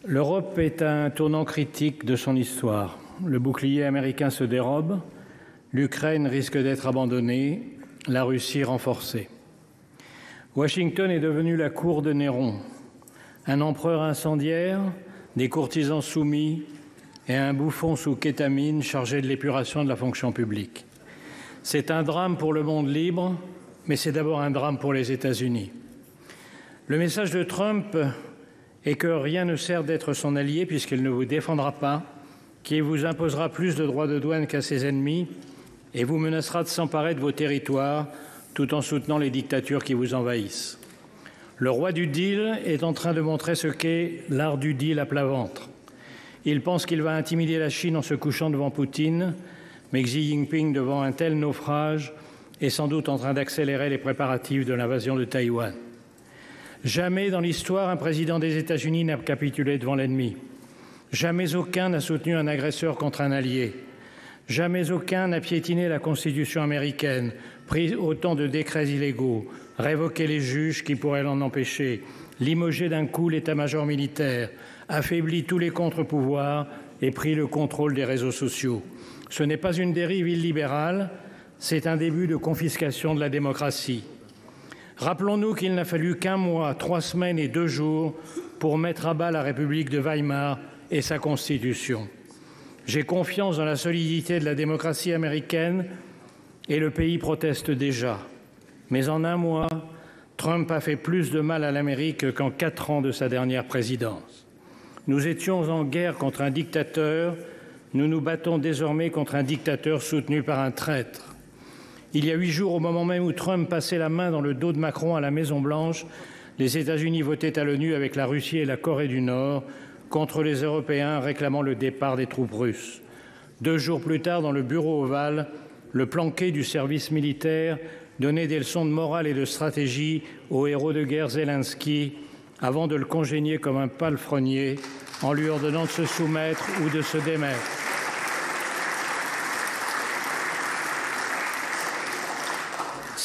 L'Europe est à un tournant critique de son histoire. Le bouclier américain se dérobe, l'Ukraine risque d'être abandonnée, la Russie renforcée. Washington est devenu la cour de Néron, un empereur incendiaire, des courtisans soumis et un bouffon sous kétamine chargé de l'épuration de la fonction publique. C'est un drame pour le monde libre, mais c'est d'abord un drame pour les États-Unis. Le message de Trump est que rien ne sert d'être son allié puisqu'il ne vous défendra pas, qu'il vous imposera plus de droits de douane qu'à ses ennemis et vous menacera de s'emparer de vos territoires tout en soutenant les dictatures qui vous envahissent. Le roi du deal est en train de montrer ce qu'est l'art du deal à plat ventre. Il pense qu'il va intimider la Chine en se couchant devant Poutine, mais Xi Jinping, devant un tel naufrage, est sans doute en train d'accélérer les préparatifs de l'invasion de Taïwan. Jamais dans l'histoire, un président des États-Unis n'a capitulé devant l'ennemi. Jamais aucun n'a soutenu un agresseur contre un allié. Jamais aucun n'a piétiné la Constitution américaine, pris autant de décrets illégaux, révoqué les juges qui pourraient l'en empêcher, limogé d'un coup l'état-major militaire, affaibli tous les contre-pouvoirs et pris le contrôle des réseaux sociaux. Ce n'est pas une dérive illibérale, c'est un début de confiscation de la démocratie. Rappelons-nous qu'il n'a fallu qu'1 mois, 3 semaines et 2 jours pour mettre à bas la République de Weimar et sa Constitution. J'ai confiance dans la solidité de la démocratie américaine et le pays proteste déjà. Mais en 1 mois, Trump a fait plus de mal à l'Amérique qu'en 4 ans de sa dernière présidence. Nous étions en guerre contre un dictateur, nous nous battons désormais contre un dictateur soutenu par un traître. Il y a 8 jours, au moment même où Trump passait la main dans le dos de Macron à la Maison-Blanche, les États-Unis votaient à l'ONU avec la Russie et la Corée du Nord contre les Européens réclamant le départ des troupes russes. 2 jours plus tard, dans le bureau ovale, le planqué du service militaire donnait des leçons de morale et de stratégie au héros de guerre Zelensky avant de le congédier comme un palefrenier en lui ordonnant de se soumettre ou de se démettre.